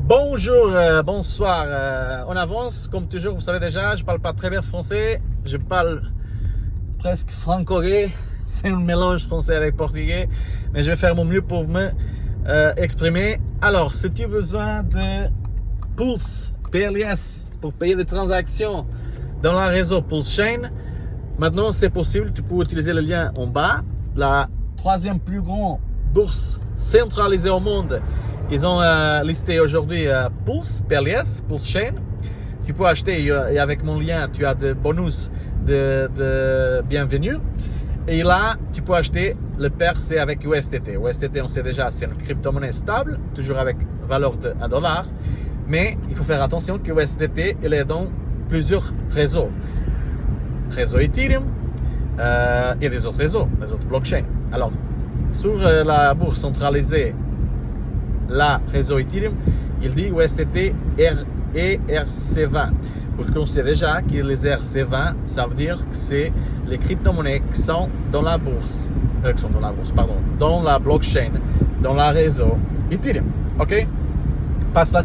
Bonjour, bonsoir, on avance, comme toujours, vous savez déjà, je parle pas très bien français, je parle presque franco-gay, c'est un mélange français avec portugais, mais je vais faire mon mieux pour me exprimer. Alors, si tu as besoin de Pulse, PLS, pour payer des transactions dans le réseau Pulse Chain, maintenant c'est possible, tu peux utiliser le lien en bas, la troisième plus grande bourse centralisée au monde. Ils ont listé aujourd'hui Pulse, PLS, Pulse Chain. Tu peux acheter et avec mon lien, tu as des bonus de bienvenue. Et là, tu peux acheter le pair, c'est avec USDT. USDT, on sait déjà, c'est une crypto-monnaie stable, toujours avec valeur de $1. Mais il faut faire attention que USDT, il est dans plusieurs réseaux. Réseau Ethereum et des autres réseaux, des autres blockchains. Alors, sur la bourse centralisée, la réseau Ethereum, il dit USDT et RC20. Pour qu'on sait déjà que les RC20, ça veut dire que c'est les crypto-monnaies qui sont dans la bourse, dans la blockchain, dans la réseau Ethereum. Ok? Parce que la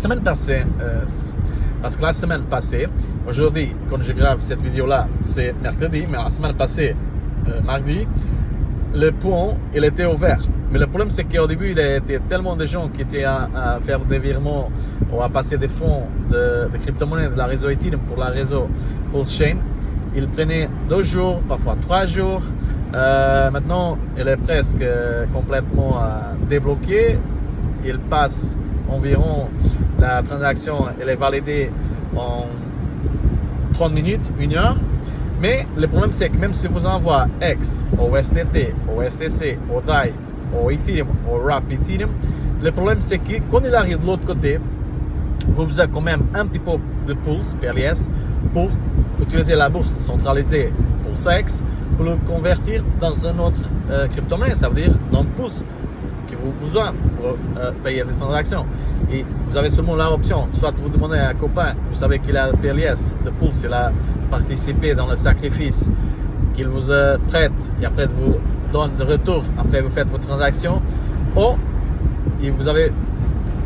semaine passée, aujourd'hui, quand je grave cette vidéo-là, c'est mercredi, mais la semaine passée, mardi, le pont, il était ouvert. Mais le problème, c'est qu'au début, il y avait tellement de gens qui étaient à faire des virements ou à passer des fonds de crypto-monnaies de la réseau Ethereum pour la réseau Pulse Chain. Il prenait 2 jours, parfois 3 jours. Maintenant, il est presque complètement débloqué. Il passe environ, la transaction, elle est validée en 30 minutes, 1 heure. Mais le problème, c'est que même si vous envoyez X, au USDT, au STC, au DAI, au Ethereum, au Wrap Ethereum, le problème, c'est que quand il arrive de l'autre côté, vous avez quand même un petit peu de Pulse, PLS, pour utiliser la bourse centralisée PulseX, pour le convertir dans une autre crypto-monnaie, ça veut dire dans le Pulse que vous avez besoin pour payer des transactions. Et vous avez seulement l'option, soit vous demandez à un copain, vous savez qu'il a le PLS de Pulse, il a participé dans le sacrifice qu'il vous prête et après vous donne de retour, après vous faites vos transactions, ou vous avez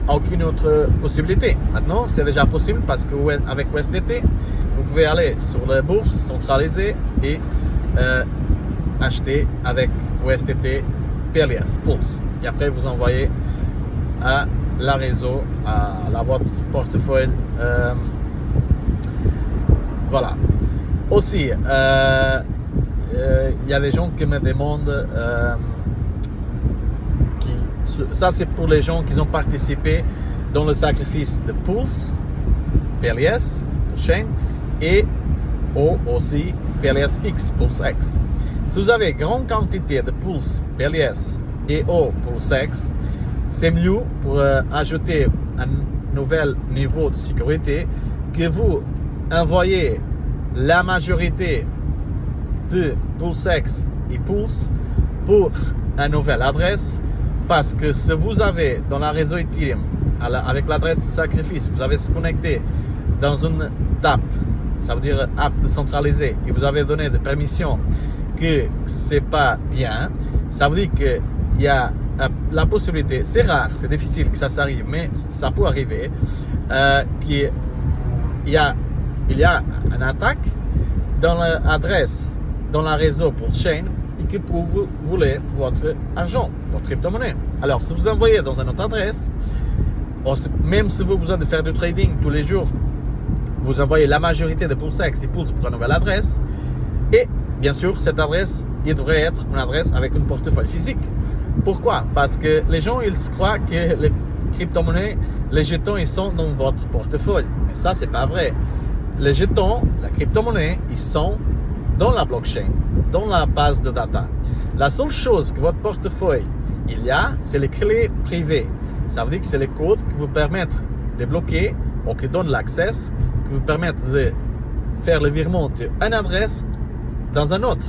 aucune autre possibilité. Maintenant, c'est déjà possible parce qu'avec USDT, vous pouvez aller sur la bourse centralisée et acheter avec USDT PLS, Pulse. Et après, vous envoyez à la réseau, à votre portefeuille. Voilà. Aussi, il y a des gens qui me demandent, ça c'est pour les gens qui ont participé dans le sacrifice de Pulse, PLS, Pulse Chain, et aussi PLSX, PulseX. Si vous avez grande quantité de Pulse, PLS et PulseX, c'est mieux pour ajouter un nouvel niveau de sécurité que vous envoyez la majorité de PulseX et Pulse pour une nouvelle adresse, parce que si vous avez dans la réseau Ethereum avec l'adresse de sacrifice, vous avez se connecté dans une app, ça veut dire app décentralisée, et vous avez donné des permissions que c'est pas bien, ça veut dire que il y a la possibilité, c'est rare, c'est difficile que ça s'arrive, mais ça peut arriver, qu'il y a une attaque dans l'adresse, dans la réseau Pulse Chain, et que vous voulez votre argent, votre crypto-monnaie. Alors, si vous envoyez dans une autre adresse, même si vous avez besoin de faire du trading tous les jours, vous envoyez la majorité de PulseX et Pulse pour une nouvelle adresse, et bien sûr, cette adresse, il devrait être une adresse avec un portefeuille physique. Pourquoi? Parce que les gens, ils croient que les crypto-monnaies, les jetons, ils sont dans votre portefeuille. Mais ça, c'est pas vrai. Les jetons, la crypto-monnaie, ils sont dans la blockchain, dans la base de data. La seule chose que votre portefeuille, il y a, c'est les clés privées. Ça veut dire que c'est les codes qui vous permettent de bloquer ou qui donnent l'accès, qui vous permettent de faire le virement d'une adresse dans une autre.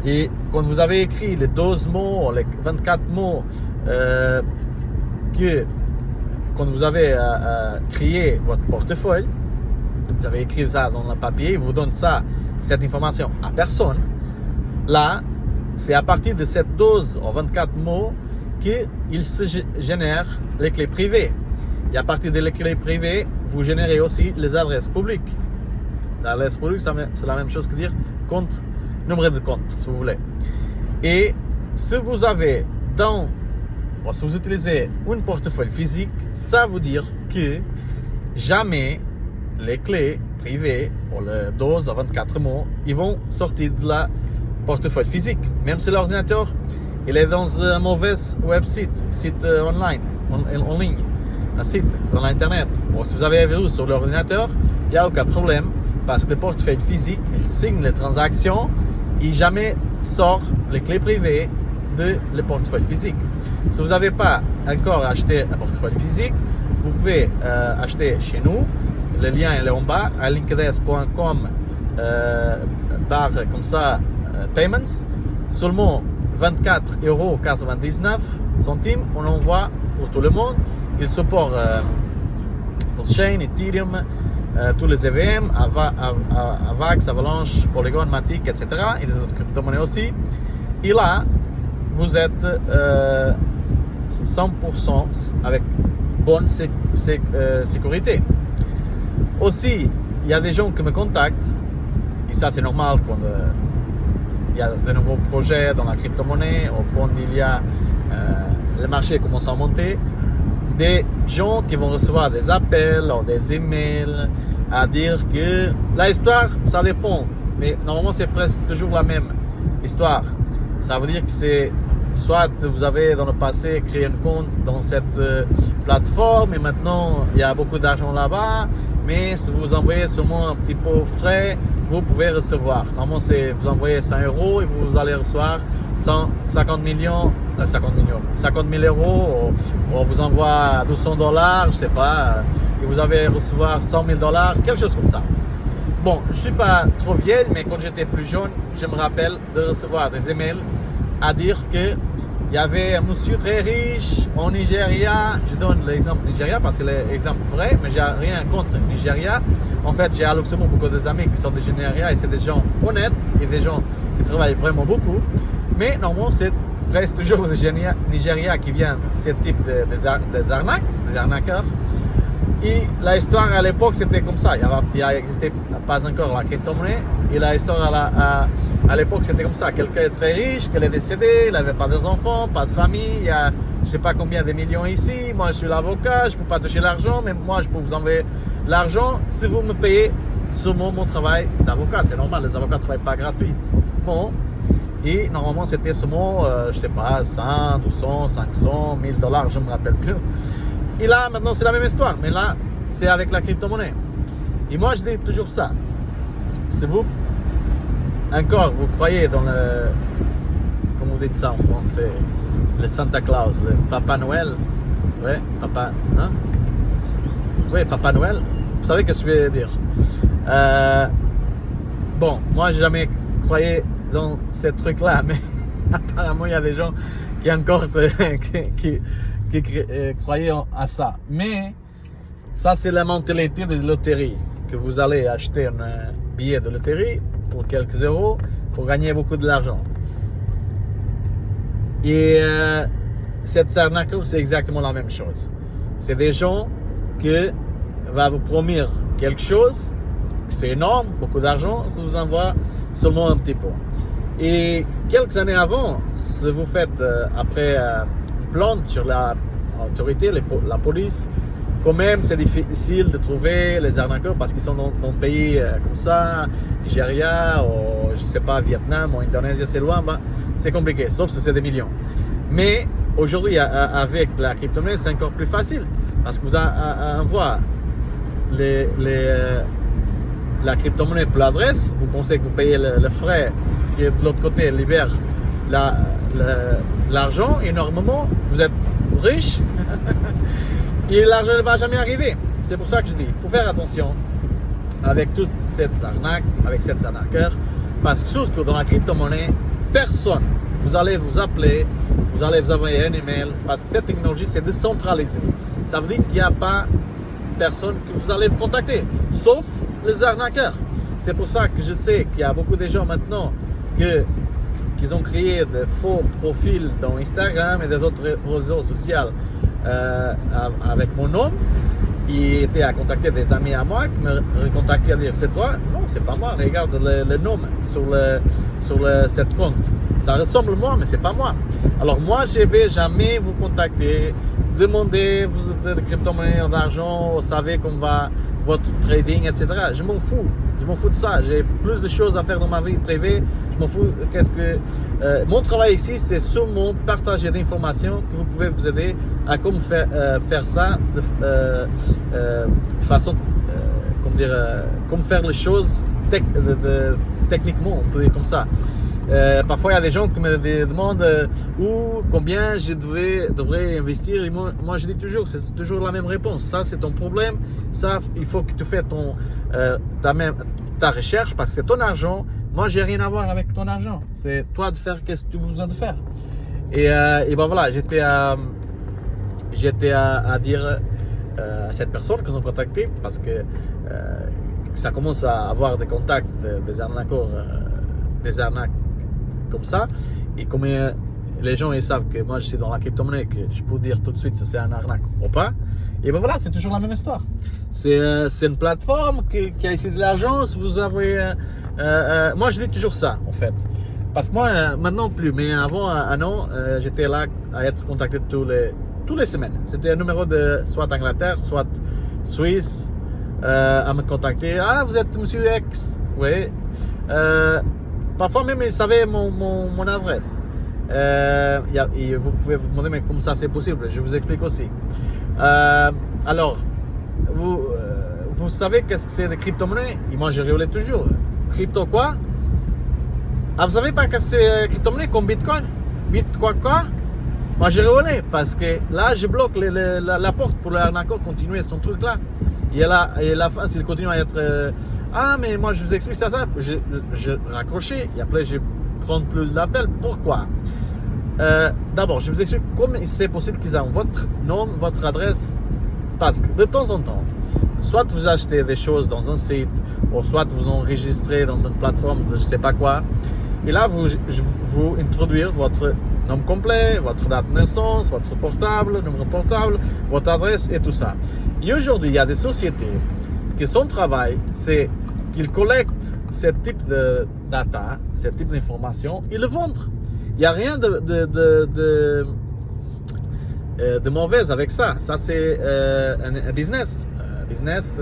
Et quand vous avez écrit les 12 mots, les 24 mots, quand vous avez créé votre portefeuille, vous avez écrit ça dans le papier, il vous donne cette information à personne. Là, c'est à partir de cette 12 ou 24 mots qu'il se génère les clés privées. Et à partir des clés privées, vous générez aussi les adresses publiques. L'adresse publique, c'est la même chose que dire compte, numéro de compte, si vous voulez. Et si vous avez si vous utilisez un portefeuille physique, ça veut dire que jamais les clés privées ou les 12 à 24 mots, ils vont sortir de la portefeuille physique. Même si l'ordinateur il est dans un mauvais site online, en ligne, un site dans l'internet. Ou si vous avez un virus sur l'ordinateur, il n'y a aucun problème parce que le portefeuille physique, il signe les transactions et jamais sort les clés privées de le portefeuille physique. Si vous n'avez pas encore acheté un portefeuille physique, vous pouvez acheter chez nous. Le lien est en bas à linkdes.com barre comme ça payments. Seulement 24,99 €. On envoie pour tout le monde. Il supporte blockchain, Ethereum, tous les EVM, Avax, Avalanche, Polygon, Matic, etc. Et des autres crypto-monnaies aussi. Et là, vous êtes 100% avec bonne sécurité. Aussi, il y a des gens qui me contactent, et ça c'est normal quand il y a de nouveaux projets dans la crypto-monnaie, ou quand il y a le marché commence à monter, des gens qui vont recevoir des appels ou des emails à dire que la histoire, ça dépend, mais normalement c'est presque toujours la même histoire. Ça veut dire que c'est soit vous avez dans le passé créé un compte dans cette plateforme et maintenant il y a beaucoup d'argent là-bas, mais si vous envoyez seulement un petit peu frais, vous pouvez recevoir. Normalement c'est vous envoyez 100 € et vous allez recevoir 50 000 €, ou on vous envoie 200 $, je sais pas, et vous allez recevoir 100 000 $, quelque chose comme ça. Bon, je suis pas trop vieille, mais quand j'étais plus jeune, je me rappelle de recevoir des emails à dire que il y avait un monsieur très riche en Nigeria. Je donne l'exemple Nigeria parce que c'est l'exemple vrai, mais j'ai rien contre Nigeria. En fait, j'ai à Luxembourg beaucoup d'amis qui sont de Nigeria et c'est des gens honnêtes et des gens qui travaillent vraiment beaucoup. Mais normalement, c'est presque toujours des Nigeria qui viennent ce type des arnaques, des arnaqueurs. Et l'histoire à l'époque, c'était comme ça. Il n'existait pas encore la crypto-monnaie. Et l'histoire à l'époque, c'était comme ça. Quelqu'un très riche, qui est décédé, il n'avait pas d'enfants, pas de famille. Il y a je ne sais pas combien de millions ici. Moi, je suis l'avocat, je ne peux pas toucher l'argent, mais moi, je peux vous envoyer l'argent si vous me payez sur mon travail d'avocat. C'est normal, les avocats ne travaillent pas gratuitement. Et normalement, c'était seulement, je ne sais pas, 100, 200, 500, 1000 $, je ne me rappelle plus. Et là, maintenant, c'est la même histoire, mais là, c'est avec la crypto-monnaie. Et moi, je dis toujours ça. Si vous, encore, vous croyez dans le, comment vous dites ça en français, le Santa Claus, le Papa Noël, ouais, Papa, hein? Oui, Papa Noël, vous savez ce que je veux dire. Bon, moi, j'ai jamais croyé dans ce truc-là, mais apparemment, il y a des gens qui encore qui croyaient à ça. Mais ça, c'est la mentalité de loterie, que vous allez acheter un billet de loterie pour quelques euros pour gagner beaucoup de l'argent. Et cette arnaque, c'est exactement la même chose. C'est des gens qui vont vous promettre quelque chose, c'est énorme, beaucoup d'argent, ça vous envoie seulement un petit peu. Et quelques années avant, si vous faites après une plainte sur l'autorité, la police, quand même c'est difficile de trouver les arnaqueurs parce qu'ils sont dans un pays comme ça, Nigeria, ou je sais pas, Vietnam ou Indonésie, c'est loin, bah, c'est compliqué, sauf si c'est des millions. Mais aujourd'hui, avec la crypto-monnaie, c'est encore plus facile parce que vous envoyez la crypto-monnaie pour l'adresse, vous pensez que vous payez le frais qui est de l'autre côté, libère l'argent et normalement vous êtes riche et l'argent ne va jamais arriver. C'est pour ça que je dis, il faut faire attention avec toute cette arnaque, avec cette arnaqueur, parce que surtout dans la crypto-monnaie, personne, vous allez vous appeler, vous allez vous envoyer un email, parce que cette technologie c'est décentralisé. Ça veut dire qu'il n'y a pas personne que vous allez vous contacter, sauf les arnaqueurs. C'est pour ça que je sais qu'il y a beaucoup de gens maintenant qui ont créé de faux profils dans Instagram et des autres réseaux sociaux avec mon nom. Il était à contacter des amis à moi qui me recontactaient à dire c'est toi? Non, c'est pas moi. Regarde le nom sur cette compte. Ça ressemble à moi, mais c'est pas moi. Alors moi, je vais jamais vous contacter, demander vous de crypto-monnaie, d'argent, vous savez comment va votre trading, etc. Je m'en fous. Je m'en fous de ça. J'ai plus de choses à faire dans ma vie privée. Je m'en fous. Mon travail ici, c'est seulement partager des informations que vous pouvez vous aider à comment faire ça de façon, comment faire les choses techniquement, on peut dire comme ça. Parfois, il y a des gens qui me demandent combien je devrais investir. Et moi, je dis toujours, c'est toujours la même réponse. Ça, c'est ton problème. Ça, il faut que tu fasses ta recherche parce que c'est ton argent. Moi, j'ai rien à voir avec ton argent. C'est toi de faire ce que tu as besoin de faire. Et ben voilà, j'étais à dire à cette personne qu'ils ont contacté parce que ça commence à avoir des contacts, des arnaques comme ça. Et comme les gens ils savent que moi je suis dans la crypto-monnaie, que je peux dire tout de suite si c'est un arnaque ou pas. Et ben voilà, c'est toujours la même histoire. C'est une plateforme qui a ici de l'argent. Si vous avez, moi je dis toujours ça en fait. Parce que moi maintenant plus, mais avant un an, j'étais là à être contacté toutes les semaines. C'était un numéro de soit Angleterre, soit Suisse, à me contacter. Ah, vous êtes Monsieur X? Oui. Parfois même, ils savaient mon adresse. Et vous pouvez vous demander, mais comment ça c'est possible? Je vous explique aussi. Alors, vous savez qu'est-ce que c'est des crypto-monnaies? Et moi, je rigolais toujours. Crypto quoi? Ah, vous savez pas que c'est crypto-monnaie comme Bitcoin? Quoi? Moi, je rigolais parce que là, je bloque la porte pour l'arnaqueur continuer son truc là. Et à la fin, s'il continue à être ah, mais moi, je vous explique ça. Je raccrochais et après, je prends plus d'appels. Pourquoi? D'abord, je vous explique comment c'est possible qu'ils aient votre nom, votre adresse. Parce que de temps en temps, soit vous achetez des choses dans un site, ou soit vous enregistrez dans une plateforme de je ne sais pas quoi. Et là, vous introduire votre nom complet, votre date de naissance, votre portable, numéro portable, votre adresse et tout ça. Et aujourd'hui, il y a des sociétés qui son travail, c'est qu'ils collectent ce type de data, ce type d'informations, et le vendent. Il n'y a rien de mauvais avec ça. Ça, c'est un business. Business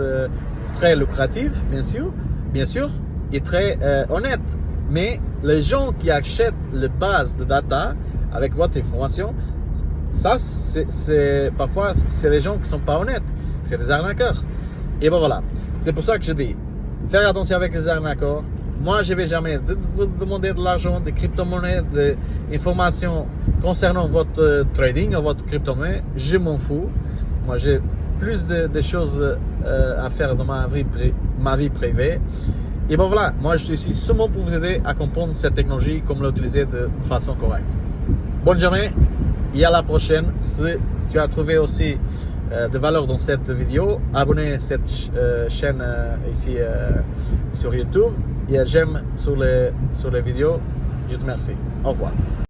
très lucratif, bien sûr, et très honnête. Mais les gens qui achètent les bases de data avec votre information, ça, parfois, c'est des gens qui ne sont pas honnêtes. C'est des arnaqueurs. Et ben voilà. C'est pour ça que je dis, faire attention avec les arnaqueurs. Moi, je ne vais jamais vous demander de l'argent, des crypto-monnaies, des informations concernant votre trading ou votre crypto-monnaie. Je m'en fous. Moi, j'ai plus de choses à faire dans ma vie privée. Et ben voilà, moi je suis ici seulement pour vous aider à comprendre cette technologie, comment l'utiliser de façon correcte. Bonne journée et à la prochaine. Si tu as trouvé aussi de valeur dans cette vidéo, abonnez à cette chaîne ici sur YouTube et j'aime sur les vidéos. Je te remercie. Au revoir.